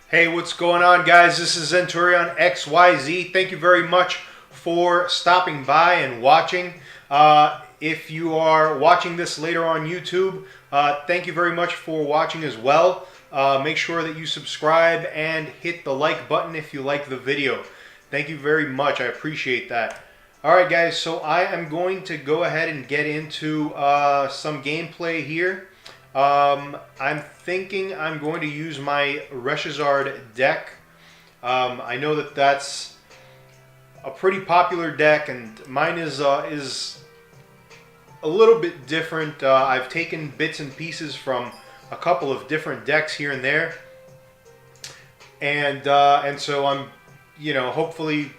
Hey, what's going on, guys? This is ZenturionXYZ. Thank you very much for stopping by and watching. If you are watching this later on YouTube, thank you very much for watching as well. Make sure that you subscribe and hit the like button if you like the video. Thank you very much. I appreciate that. Alright, guys, so I am going to go ahead and get into some gameplay here. I'm thinking I'm going to use my Reshizard deck. I know that that's a pretty popular deck, and mine is a little bit different. I've taken bits and pieces from a couple of different decks here and there, and so I'm, hopefully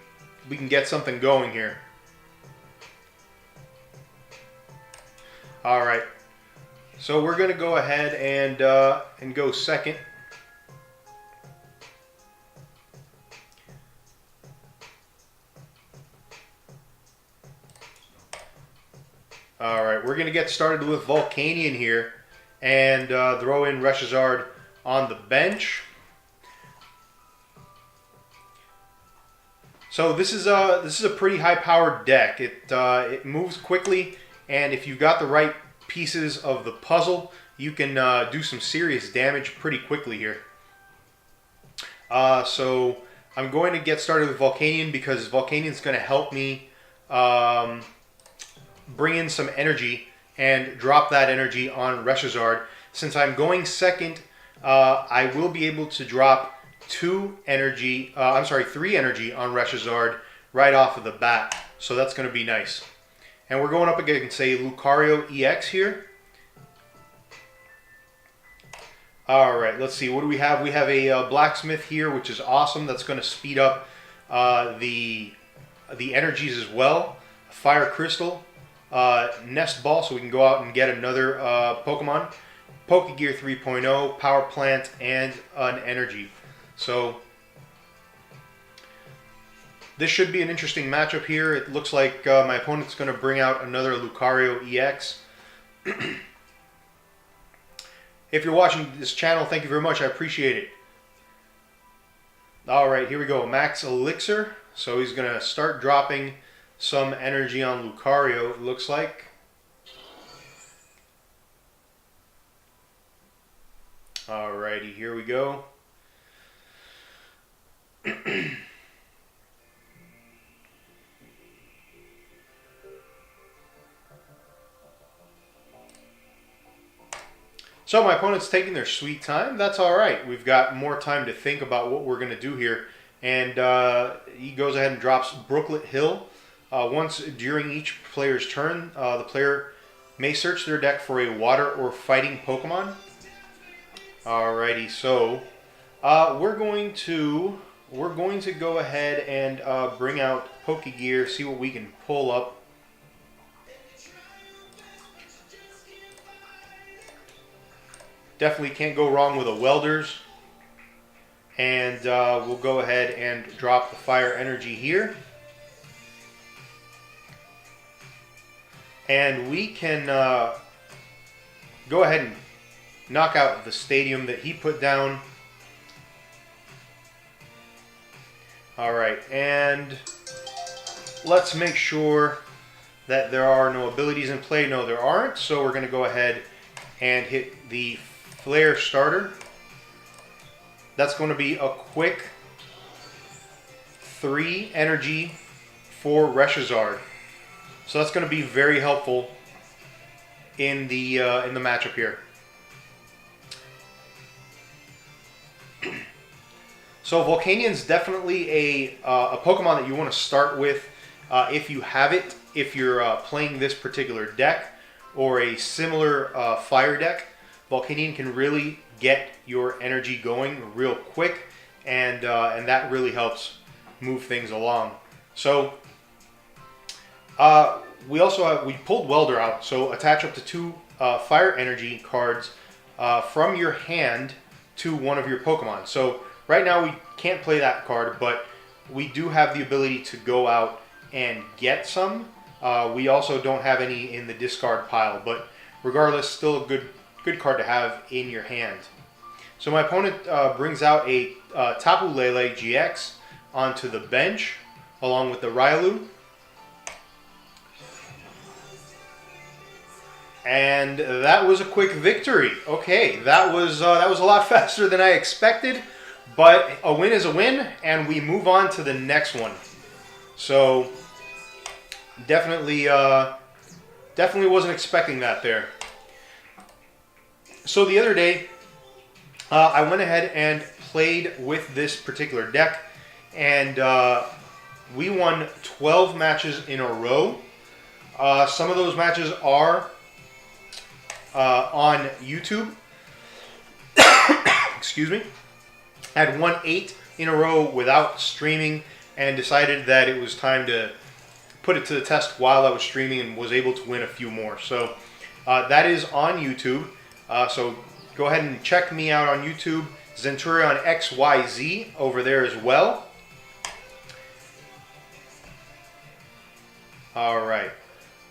we can get something going here. All right. So we're going to go ahead and go second. All right, we're going to get started with Volcanion here and throw in Reshizard on the bench. So this is a pretty high-powered deck. It moves quickly, and if you've got the right pieces of the puzzle, you can do some serious damage pretty quickly here. So I'm going to get started with Volcanion because Volcanion's going to help me bring in some energy and drop that energy on Reshizard. Since I'm going second, I will be able to drop 3 energy on Reshizard right off of the bat. So that's going to be nice. And we're going up against a Lucario EX here. Alright, let's see. What do we have? We have a Blacksmith here, which is awesome. That's going to speed up the energies as well. Fire Crystal. Nest Ball, so we can go out and get another Pokemon. Pokegear 3.0, Power Plant, and an Energy. So this should be an interesting matchup here. It looks like my opponent's going to bring out another Lucario EX. If you're watching this channel, thank you very much. I appreciate it. Alright, here we go. Max Elixir. So he's going to start dropping some energy on Lucario, it looks like. Alrighty, here we go. So my opponent's taking their sweet time. That's all right. We've got more time to think about what we're going to do here. And he goes ahead and drops Brooklet Hill. Once during each player's turn, the player may search their deck for a water or fighting Pokemon. Alrighty, so we're going to go ahead and bring out Pokegear, see what we can pull up. Definitely can't go wrong with a Welders. And we'll go ahead and drop the Fire Energy here. And we can go ahead and knock out the stadium that he put down. Alright, and let's make sure that there are no abilities in play. No, there aren't. So we're going to go ahead and hit the Flare Starter. That's going to be a quick 3 energy for Reshizard. So that's going to be very helpful in the matchup here. So Volcanion's definitely a Pokemon that you want to start with if you have it, if you're playing this particular deck or a similar fire deck. Volcanion can really get your energy going real quick, and that really helps move things along. So we pulled Welder out, so attach up to 2 Fire Energy cards from your hand to one of your Pokemon. So right now we can't play that card, but we do have the ability to go out and get some. We also don't have any in the discard pile, but regardless, still a good card to have in your hand. So my opponent brings out a Tapu Lele GX onto the bench, along with the Railu. And that was a quick victory. Okay, that was a lot faster than I expected, but a win is a win, and we move on to the next one. So definitely wasn't expecting that there. So the other day, I went ahead and played with this particular deck, and we won 12 matches in a row. Some of those matches are on YouTube. Excuse me. Had won 8 in a row without streaming, and decided that it was time to put it to the test while I was streaming, and was able to win a few more. So that is on YouTube. So go ahead and check me out on YouTube, ZenturionXYZ over there as well. Alright,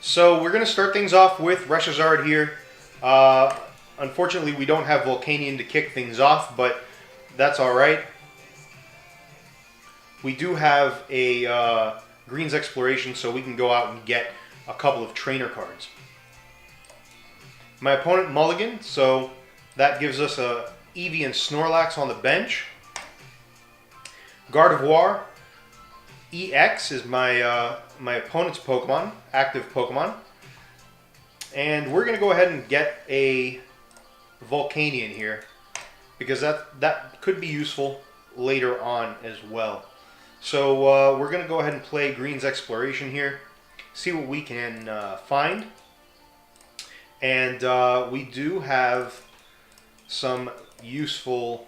so we're going to start things off with Reshizard here. Unfortunately, we don't have Volcanion to kick things off, but that's alright. We do have a Greens Exploration, so we can go out and get a couple of trainer cards. My opponent mulligan, so that gives us a Eevee and Snorlax on the bench. Gardevoir EX is my my opponent's Pokemon, active Pokemon. And we're going to go ahead and get a Volcanion here, because that could be useful later on as well. So we're going to go ahead and play Greens Exploration here, see what we can find. And we do have some useful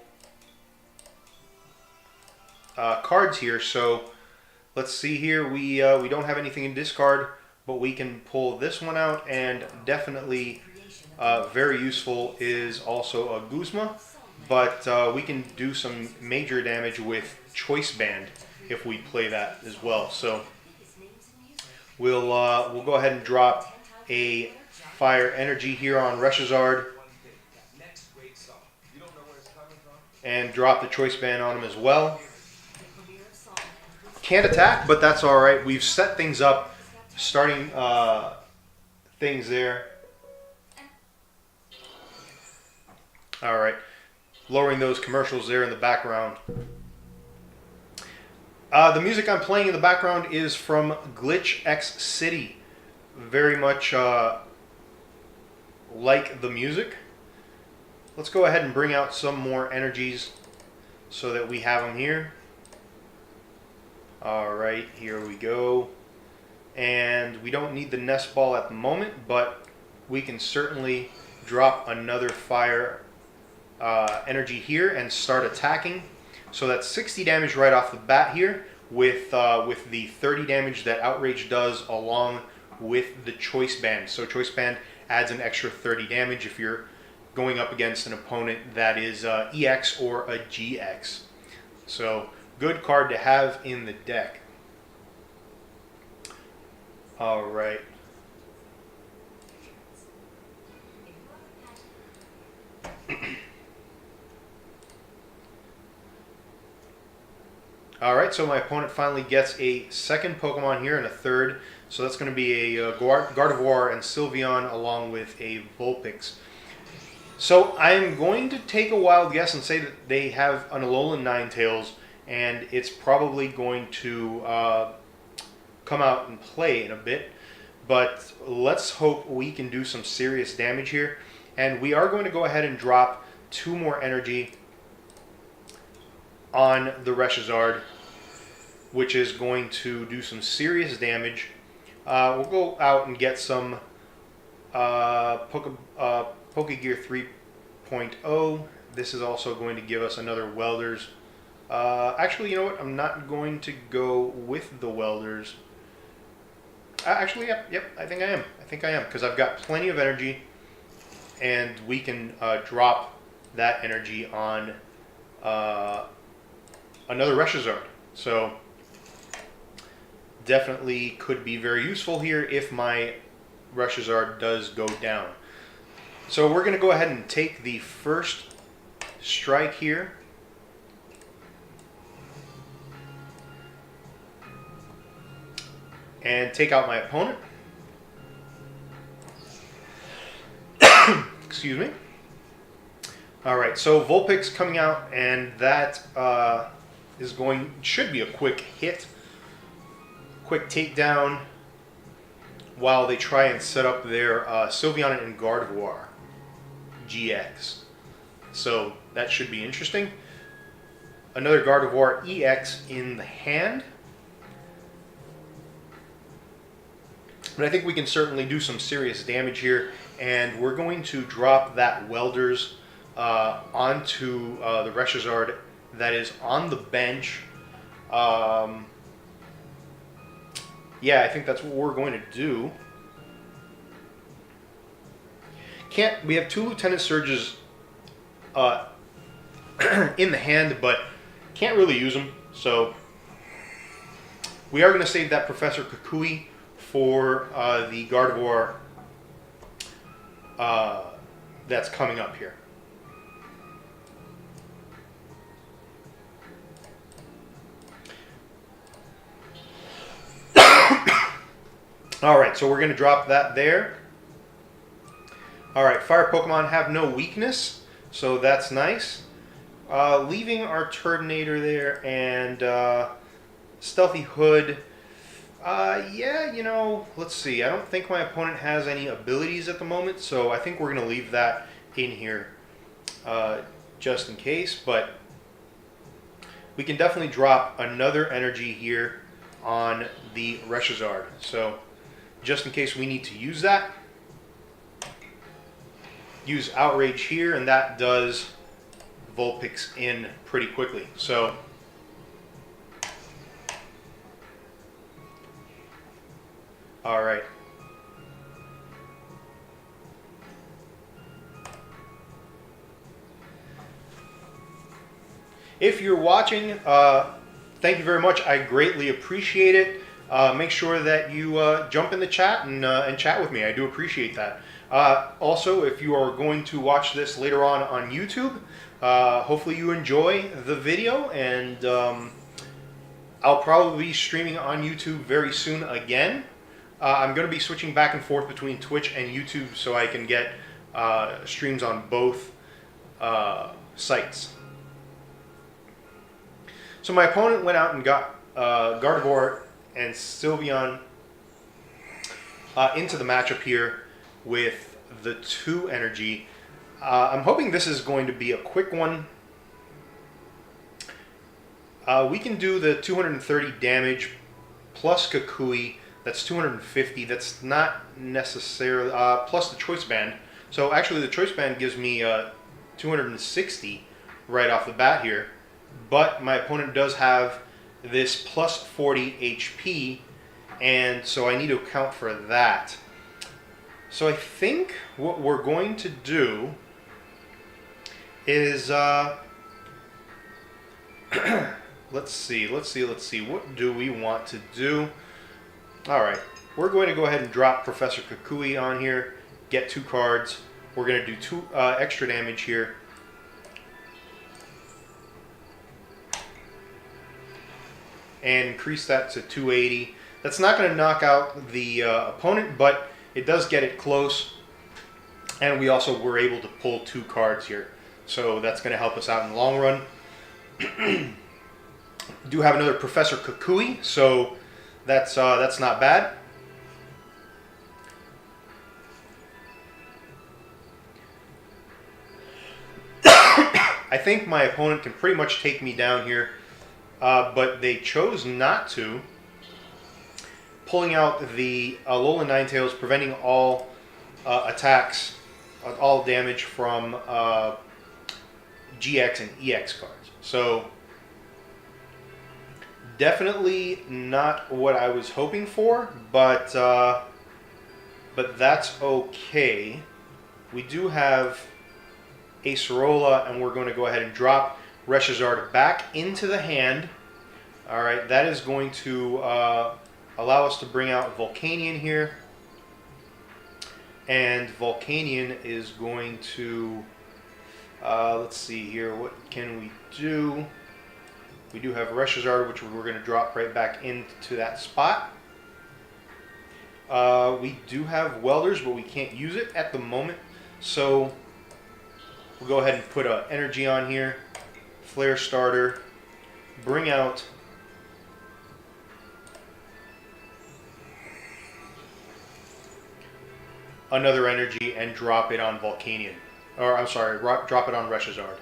cards here. So let's see here. We don't have anything in discard, but we can pull this one out, and definitely very useful is also a Guzma. But we can do some major damage with Choice Band if we play that as well. So we'll go ahead and drop a Fire Energy here on Reshizard, and drop the Choice Band on him as well. Can't attack, but that's alright. We've set things up, starting things there. Alright, lowering those commercials there in the background. The music I'm playing in the background is from Glitch X City. Very much like the music. Let's go ahead and bring out some more energies so that we have them here. Alright, here we go. And we don't need the Nest Ball at the moment, but we can certainly drop another Fire Energy here and start attacking. So that's 60 damage right off the bat here, with the 30 damage that Outrage does along with the Choice Band. So Choice Band adds an extra 30 damage if you're going up against an opponent that is EX or a GX. So good card to have in the deck. Alright. Alright, so my opponent finally gets a second Pokemon here and a third. So that's going to be a Gardevoir and Sylveon along with a Vulpix. So I'm going to take a wild guess and say that they have an Alolan Ninetales, and it's probably going to come out and play in a bit. But let's hope we can do some serious damage here. And we are going to go ahead and drop 2 more energy on the Reshizard, which is going to do some serious damage. We'll go out and get some Pokegear 3.0. This is also going to give us another Welders. Actually, you know what? I'm not going to go with the Welders. Actually, yep, I think I am, because I've got plenty of energy, and we can drop that energy on another Reshizard. So definitely could be very useful here if my Reshizard does go down. So we're going to go ahead and take the first strike here. And take out my opponent. Excuse me. Alright, so Vulpix coming out, and that should be a quick hit. Quick takedown while they try and set up their Sylveon and Gardevoir GX. So that should be interesting. Another Gardevoir EX in the hand. But I think we can certainly do some serious damage here, and we're going to drop that Welders onto the Reshizard that is on the bench. Yeah, I think that's what we're going to do. We have two Lieutenant Surges in the hand, but can't really use them. So we are going to save that Professor Kukui for the Gardevoir that's coming up here. Alright, so we're going to drop that there. Alright, Fire Pokemon have no weakness, so that's nice. Leaving our Turtonator there and Stealthy Hood. Yeah, you know, let's see. I don't think my opponent has any abilities at the moment, so I think we're going to leave that in here just in case. But we can definitely drop another energy here on the Reshizard. So just in case we need to use that, use Outrage here, and that does Vulpix in pretty quickly. So all right. If you're watching, thank you very much. I greatly appreciate it. Make sure that you jump in the chat and chat with me. I do appreciate that. Also, if you are going to watch this later on YouTube, hopefully you enjoy the video, and I'll probably be streaming on YouTube very soon again. I'm going to be switching back and forth between Twitch and YouTube so I can get streams on both sites. So my opponent went out and got Gardevoir and Sylveon into the matchup here with the 2 energy. I'm hoping this is going to be a quick one. We can do the 230 damage plus Kukui. That's 250. That's not necessarily plus the Choice Band. So actually, the Choice Band gives me 260 right off the bat here. But my opponent does have this plus 40 HP, and so I need to account for that. So I think what we're going to do is let's see. What do we want to do? All right, we're going to go ahead and drop Professor Kukui on here, get 2 cards. We're going to do 2 extra damage here. And increase that to 280. That's not going to knock out the opponent, but it does get it close. And we also were able to pull 2 cards here. So that's going to help us out in the long run. Do have another Professor Kukui, so that's not bad. I think my opponent can pretty much take me down here. But they chose not to, pulling out the Alolan Ninetales, preventing all attacks, all damage from GX and EX cards. So definitely not what I was hoping for, but that's okay. We do have Acerola, and we're going to go ahead and drop Reshizard back into the hand. All right, that is going to allow us to bring out Volcanion here. And Volcanion is going to Let's see here. What can we do? We do have Reshizard, which we're going to drop right back into that spot. We do have Welders, but we can't use it at the moment. So we'll go ahead and put an energy on here. Flare Starter. Bring out another energy and drop it on Volcanion. Or, I'm sorry, drop it on Reshizard.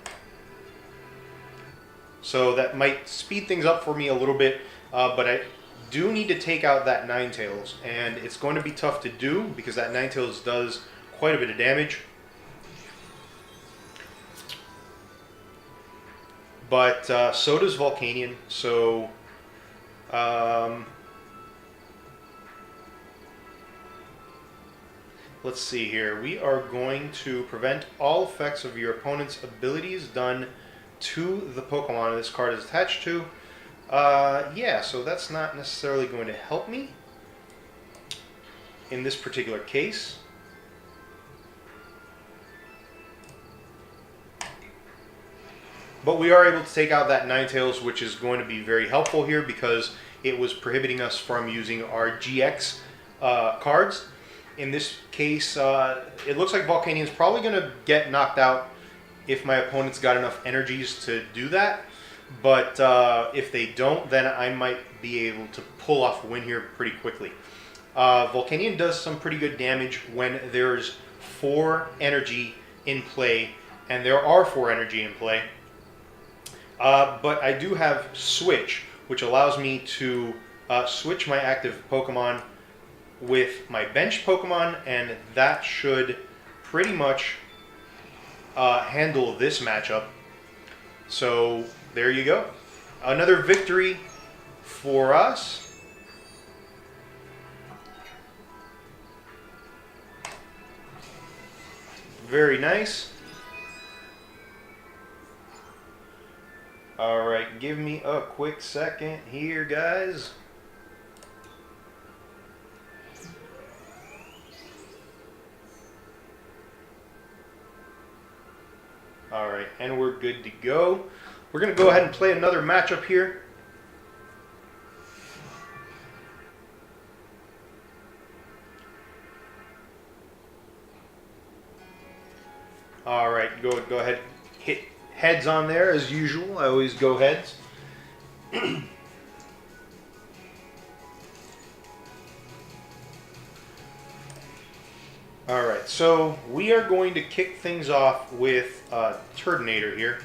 So that might speed things up for me a little bit, but I do need to take out that Ninetales, and it's going to be tough to do because that Ninetales does quite a bit of damage. But so does Volcanion, so let's see here. We are going to prevent all effects of your opponent's abilities done to the Pokemon this card is attached to. Yeah, so that's not necessarily going to help me in this particular case. But we are able to take out that Ninetales, which is going to be very helpful here because it was prohibiting us from using our GX cards. In this case, it looks like Volcanion is probably going to get knocked out if my opponent's got enough energies to do that. But if they don't, then I might be able to pull off a win here pretty quickly. Volcanion does some pretty good damage when there's 4 energy in play, and there are 4 energy in play. But I do have Switch, which allows me to switch my active Pokemon with my bench Pokemon, and that should pretty much handle this matchup. So there you go. Another victory for us. Very nice. Alright, give me a quick second here, guys. Alright, and we're good to go. We're going to go ahead and play another matchup here. Alright, go ahead, hit heads on there as usual. I always go heads. Alright, so we are going to kick things off with Turtonator here.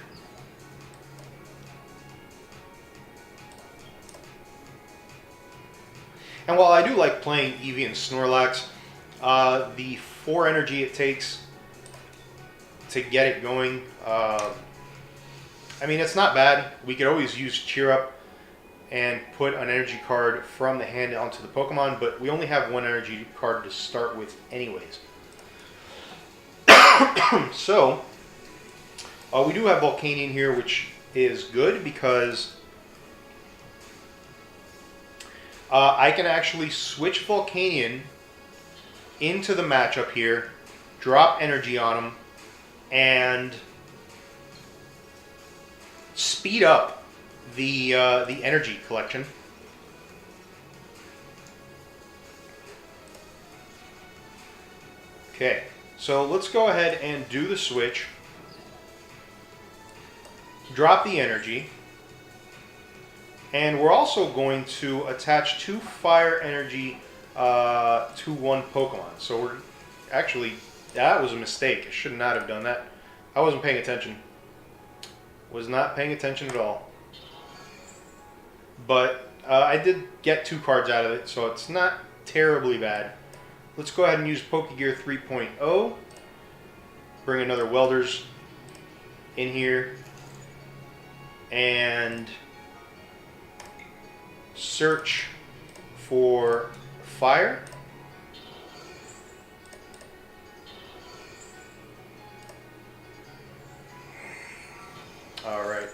And while I do like playing Eevee and Snorlax, the 4 energy it takes to get it going, I mean, it's not bad. We could always use Cheer Up and put an energy card from the hand onto the Pokemon, but we only have 1 energy card to start with anyways. So, we do have Volcanion here, which is good because I can actually switch Volcanion into the matchup here, drop energy on him, and speed up the energy collection. Okay, so let's go ahead and do the switch. Drop the energy. And we're also going to attach 2 fire energy to 1 Pokemon. So we're actually, that was a mistake. I should not have done that. I wasn't paying attention. Was not paying attention at all. But I did get 2 cards out of it, so it's not terribly bad. Let's go ahead and use Pokegear 3.0. Bring another Welders in here. And search for fire. Alright.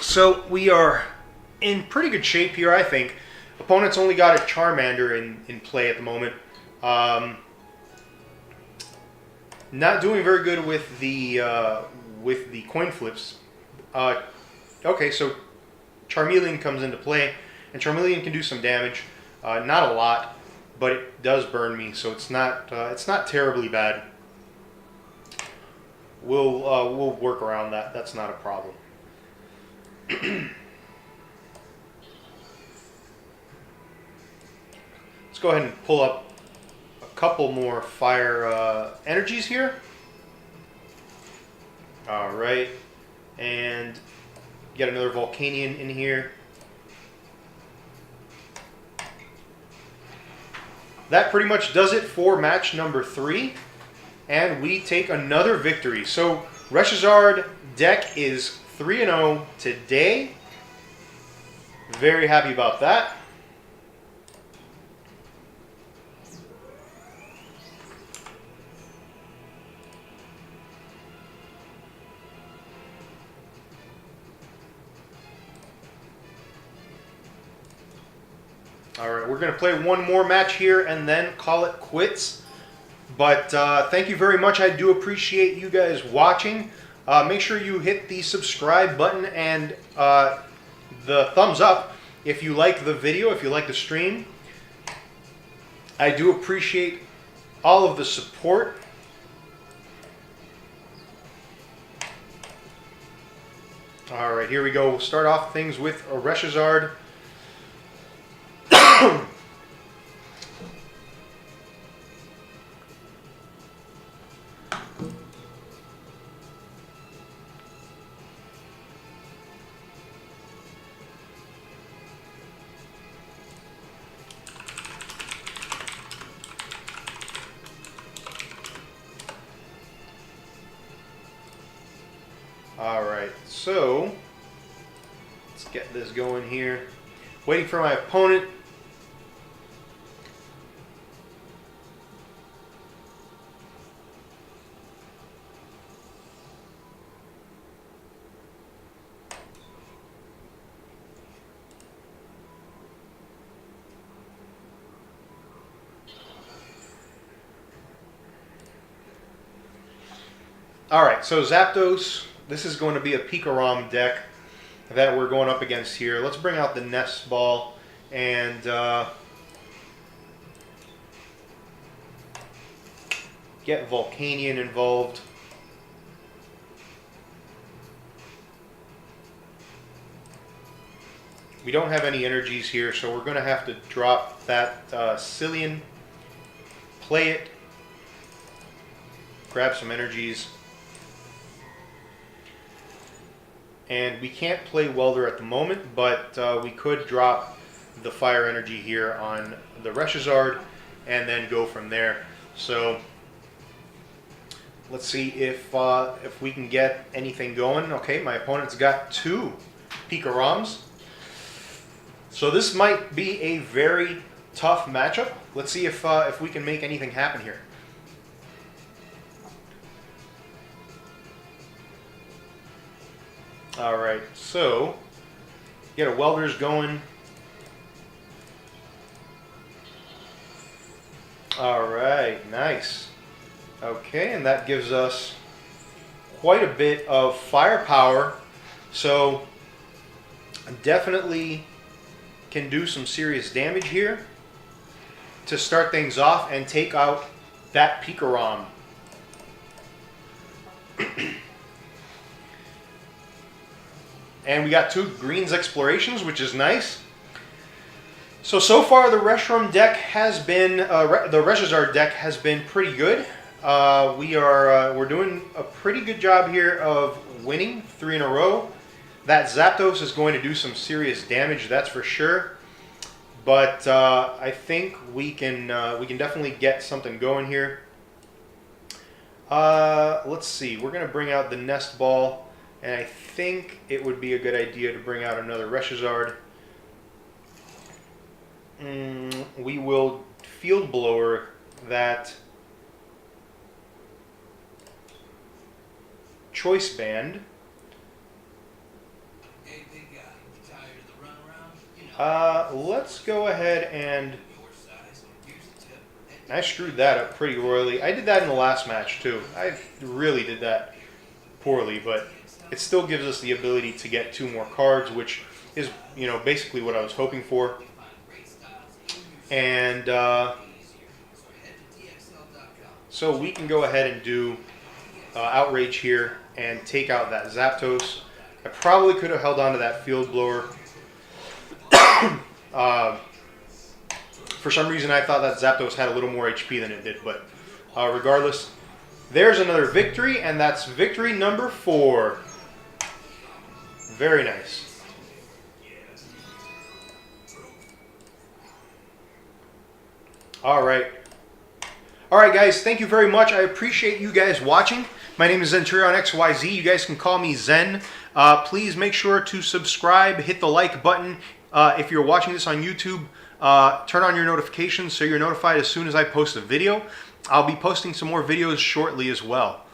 So we are in pretty good shape here, I think. Opponent's only got a Charmander in play at the moment. Not doing very good with the coin flips. Okay, so Charmeleon comes into play, and Charmeleon can do some damage. Not a lot, but it does burn me, so it's not terribly bad. We'll work around that. That's not a problem. Let's go ahead and pull up a couple more fire energies here. All right, and get another Volcanion in here. That pretty much does it for match number 3. And we take another victory. So Reshizard deck is 3-0 today. Very happy about that. All right, we're going to play one more match here and then call it quits. But thank you very much. I do appreciate you guys watching. Make sure you hit the subscribe button and the thumbs up if you like the video, if you like the stream. I do appreciate all of the support. All right, here we go. We'll start off things with a Reshizard. Alright, so let's get this going here. Waiting for my opponent. Alright, so Zapdos. This is going to be a PikaRom deck that we're going up against here. Let's bring out the Nest Ball and get Volcanion involved. We don't have any energies here, so we're going to have to drop that Cillian, play it, grab some energies. And we can't play Welder at the moment, but we could drop the fire energy here on the Reshizard and then go from there. So let's see if we can get anything going. Okay, my opponent's got 2 PikaRoms. So this might be a very tough matchup. Let's see if we can make anything happen here. Alright, so get a Welder's going. Alright, nice. Okay, and that gives us quite a bit of firepower. So definitely can do some serious damage here to start things off and take out that PikaRom. And we got 2 Greens Explorations, which is nice. So far the Reshiram deck has been, the Reshizard deck has been pretty good. We're doing a pretty good job here of winning 3 in a row. That Zapdos is going to do some serious damage, that's for sure. But I think we can definitely get something going here. Let's see. We're gonna bring out the Nest Ball. And I think it would be a good idea to bring out another Reshizard. We will Field Blower that Choice Band. Hey, big guy, you tired of the runaround? You know, Let's go ahead and your size. Here's the tip. Head I screwed that up pretty royally. I did that in the last match too. I really did that poorly, but it still gives us the ability to get 2 more cards, which is, you know, basically what I was hoping for. And so we can go ahead and do Outrage here and take out that Zapdos. I probably could have held on to that Field Blower. For some reason, I thought that Zapdos had a little more HP than it did, but regardless, there's another victory, and that's victory number 4. Very nice. All right. All right, guys, thank you very much. I appreciate you guys watching. My name is ZenturionXYZ. You guys can call me Zen. Please make sure to subscribe, hit the like button. If you're watching this on YouTube, turn on your notifications so you're notified as soon as I post a video. I'll be posting some more videos shortly as well.